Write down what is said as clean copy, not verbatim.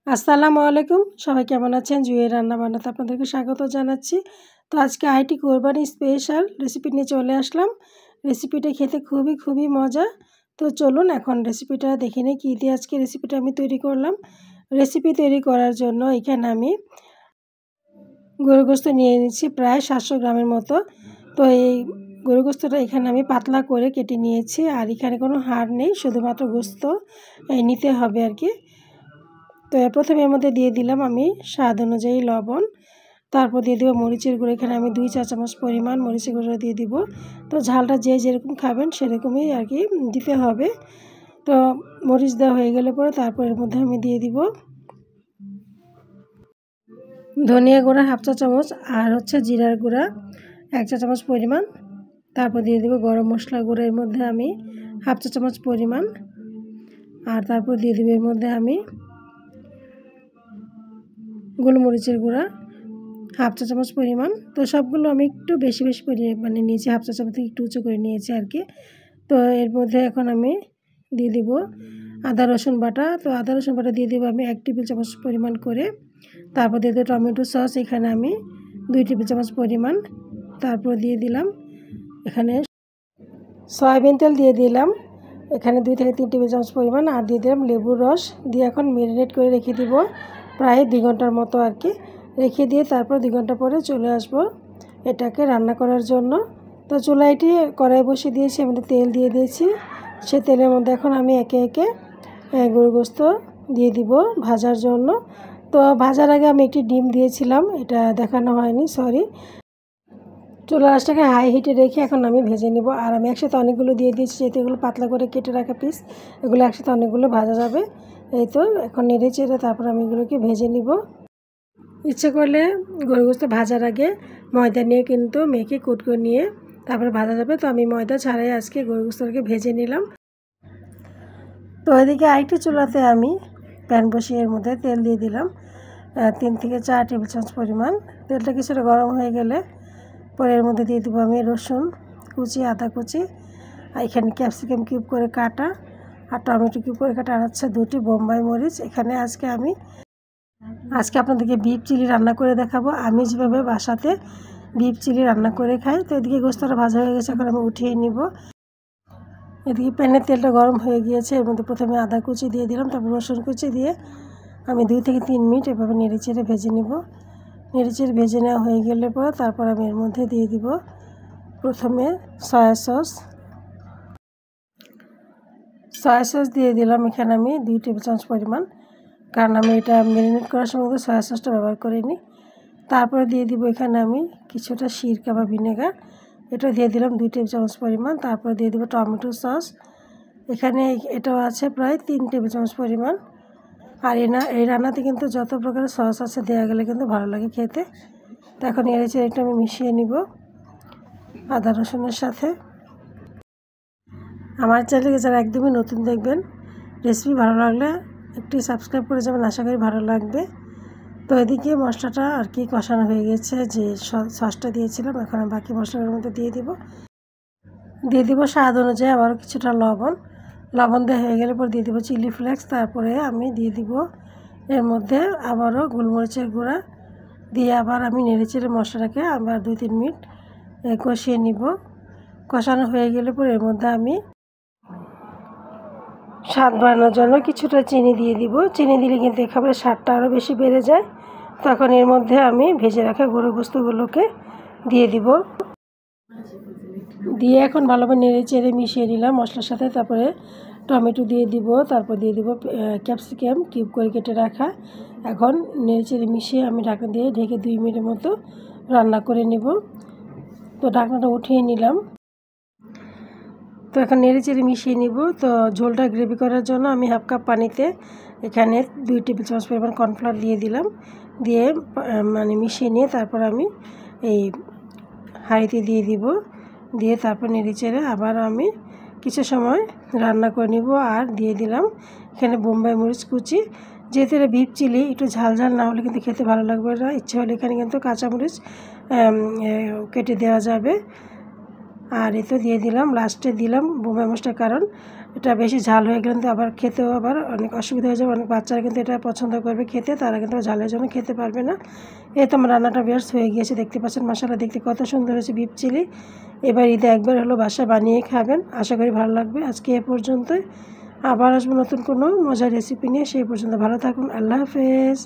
আসসালামু আলাইকুম, সবাই কেমন আছেন? জুয়ের রান্না বান্নাতে আপনাদেরকে স্বাগত জানাচ্ছি। তো আজকে আইটি কোরবানি স্পেশাল রেসিপি নিয়ে চলে আসলাম। রেসিপিটা খেতে খুবই মজা। তো চলুন এখন রেসিপিটা দেখে নিই কী দিয়ে আজকে রেসিপিটা আমি তৈরি করলাম। রেসিপি তৈরি করার জন্য এখানে আমি গরুর গোশত নিয়ে নিচ্ছি প্রায় 700 গ্রামের মতো। তো এই গরুর গোশতটা এখানে আমি পাতলা করে কেটে নিয়েছি, আর এখানে কোনো হাড় নেই, শুধুমাত্র গোশত নিতে হবে আর কি। তো প্রথমে এর মধ্যে দিয়ে দিলাম আমি স্বাদ অনুযায়ী লবণ, তারপর দিয়ে দেবো মরিচের গুঁড়ো। এখানে আমি 2 চা চামচ পরিমাণ মরিচের গুঁড়ো দিয়ে দিব। তো ঝালটা যে যেরকম খাবেন সেরকমই আর কি দিতে হবে। তো মরিচ দেওয়া হয়ে গেলে পরে তারপর এর মধ্যে আমি দিয়ে দিব ধনিয়া গুঁড়া 1/2 চা চামচ, আর জিরার গুঁড়া 1 চা চামচ পরিমাণ। তারপর দিয়ে দেবো গরম মশলা গুঁড়ো এর মধ্যে আমি 1/2 চা চামচ পরিমাণ, আর তারপর দিয়ে দেবো এর মধ্যে আমি গোলমরিচের গুঁড়া 1/2 চা চামচ পরিমাণ। তো সবগুলো আমি একটু বেশি পরিমাণে নিয়েছি, 1/2 চা চামচ থেকে একটু উঁচু করে নিয়েছি আর কি। তো এর মধ্যে এখন আমি দিয়ে দিব আদা রসুন বাটা। তো আদা রসুন বাটা দিয়ে দেবো আমি 1 টেবিল চামচ পরিমাণ করে। তারপর দিয়ে দেবো টমেটো সস, এখানে আমি 2 টেবিল চামচ পরিমাণ। তারপর দিয়ে দিলাম এখানে সয়াবিন তেল দিয়ে দিলাম এখানে 2 থেকে 3 টেবিল চামচ পরিমাণ, আর দিয়ে দিলাম লেবুর রস দিয়ে এখন ম্যারিনেট করে রেখে দিব প্রায় 2 ঘন্টার মতো আর কি। রেখে দিয়ে তারপর 2 ঘন্টা পরে চলে আসব এটাকে রান্না করার জন্য। তো চুলাইটি কড়াই বসিয়ে দিয়েছি, আমি তেল দিয়ে দিয়েছি। সে তেলের মধ্যে এখন আমি একে একে গরুর গোশত দিয়ে দিব ভাজার জন্য। তো ভাজার আগে আমি একটি ডিম দিয়েছিলাম, এটা দেখানো হয়নি, সরি। চুলার আঁচটাকে হাই হিটে রেখে এখন আমি ভেজে নিব। আর আমি একসাথে অনেকগুলো দিয়ে দিয়েছি, যেহেতু এগুলো পাতলা করে কেটে রাখা পিস, এগুলো একসাথে অনেকগুলো ভাজা যাবে। এই তো এখন নেড়ে চেড়ে তারপর আমি এগুলোকে ভেজে নিব। ইচ্ছে করলে গরুর গোশত ভাজার আগে ময়দা নিয়ে কিন্তু মেখে কুট করে নিয়ে তারপরে ভাজা যাবে। তো আমি ময়দা ছাড়াই আজকে গরুর গোশতটাকে ভেজে নিলাম। তো এদিকে আরেকটি চুলাতে আমি প্যান বসিয়ে এর মধ্যে তেল দিয়ে দিলাম 3 থেকে 4 টেবিল চামচ পরিমাণ। তেলটা কিছুটা গরম হয়ে গেলে পরে এর মধ্যে দিয়ে দেবো আমি রসুন কুচি, আদা কুচি, আর এখানে ক্যাপসিকাম কিউব করে কাটা, আর টমেটো কিউব করে কাটা, আর 2টি বোম্বাই মরিচ। এখানে আজকে আপনাদেরকে বিফ চিলি রান্না করে দেখাবো, আমি যেভাবে বাসাতে বিফ চিলি রান্না করে খাই। তো এদিকে গোশতটা ভাজা হয়ে গেছে, এখন আমি উঠিয়ে নিব। এদিকে প্যানের তেলটা গরম হয়ে গিয়েছে, এর মধ্যে প্রথমে আদা কুচি দিয়ে দিলাম, তারপর রসুন কুচি দিয়ে আমি 2 থেকে 3 মিনিট এভাবে নেড়েচেড়ে ভেজে নিব। নেড়েচেড়ে ভেজে নেওয়া হয়ে গেলে পর তারপর আমি এর মধ্যে দিয়ে দিব প্রথমে সয়া সস দিয়ে দিলাম এখানে আমি 2 টেবিল চামচ পরিমাণ, কারণ আমি এটা ম্যারিনেট করার সময় সয়া সসটা ব্যবহার করিনি। তারপরে দিয়ে দিব এখানে আমি কিছুটা সিরকা বা ভিনেগার, এটা দিয়ে দিলাম 2 টেবিল চামচ পরিমাণ। তারপরে দিয়ে দিব টমেটো সস, এখানে এটাও আছে প্রায় 3 টেবিল চামচ পরিমাণ। আর এই রান্নাতে কিন্তু যত প্রকারের সস আছে দেওয়া গেলে কিন্তু ভালো লাগে খেতে। তো এখন এটা আমি মিশিয়ে নিব আদা রসুনের সাথে। আমার চ্যানেলকে যারা একদমই নতুন দেখবেন, রেসিপি ভালো লাগলে একটু সাবস্ক্রাইব করে যাবেন, আশা করি ভালো লাগবে। তো এদিকে মশলাটা আর কি কষানো হয়ে গেছে, যে সসটা দিয়েছিলাম, এখন আমি বাকি মশলার মধ্যে দিয়ে দিব স্বাদ অনুযায়ী আবারও কিছুটা লবণ দেওয়া হয়ে গেলে পর দিয়ে দিব চিলি ফ্লেক্স। তারপরে আমি দিয়ে দিব এর মধ্যে আবারও গোলমরিচের গুঁড়া দিয়ে আবার আমি নেড়েচেড়ে মশলাটাকে আবার 2-3 মিনিট কষিয়ে নিব। কষানো হয়ে গেলে পর এর মধ্যে আমি স্বাদ বাড়ানোর জন্য কিছুটা চিনি দিয়ে দিব। চিনি দিলে কিন্তু খাবারের স্বাদটা আরও বেশি বেড়ে যায়। তখন এর মধ্যে আমি ভেজে রাখা গরুর গোশতগুলোকে দিয়ে দিব, দিয়ে এখন ভালোভাবে নেড়ে চেড়ে মিশিয়ে নিলাম মশলার সাথে। তারপরে টমেটো দিয়ে দিব, তারপর দিয়ে দিব ক্যাপসিকাম কিউব করে কেটে রাখা। এখন নেড়ে চেড়ে মিশিয়ে আমি ঢাকনা দিয়ে ঢেকে 2 মিনিটের মতো রান্না করে নিব। তো ঢাকনাটা উঠিয়ে নিলাম। তো এখন নেড়ে চেড়ে মিশিয়ে নিব। তো ঝোলটা গ্রেভি করার জন্য আমি 1/2 কাপ পানিতে এখানে 2 টেবিল চামচ পরিমাণ কর্নফ্লাওয়ার দিয়ে দিলাম, দিয়ে মিশিয়ে নিয়ে তারপর আমি এই হাঁড়িতে দিয়ে দিব, দিয়ে তারপর নেড়ে চেড়ে আবার আমি কিছু সময় রান্না করে নিব। আর দিয়ে দিলাম এখানে বোম্বাই মরিচ কুচি। যেহেতু এটা বিফ চিলি, একটু ঝাল না হলে কিন্তু খেতে ভালো লাগবে না। ইচ্ছে হলে এখানে কিন্তু কাঁচামরিচ কেটে দেওয়া যাবে। আর এতে দিয়ে দিলাম, লাস্টে দিলাম বোম্বাই মরিচটা, কারণ এটা বেশি ঝাল হয়ে গেলে কিন্তু আবার খেতেও আবার অনেক অসুবিধা হয়ে যাবে। অনেক বাচ্চারা কিন্তু এটা পছন্দ করবে খেতে, তারা কিন্তু ঝালের জন্য খেতে পারবে না। এই তো আমার রান্নাটা বেশ হয়ে গিয়েছে, দেখতে পাচ্ছেন মাশাআল্লাহ দেখতে কত সুন্দর হয়েছে বিফ চিলি। এবার ঈদে একবার হলো বাসায় বানিয়ে খাবেন, আশা করি ভালো লাগবে। আজকে এ পর্যন্তই, আবার আসবো নতুন কোনো মজার রেসিপি নিয়ে। সেই পর্যন্ত ভালো থাকুন, আল্লাহ হাফেজ।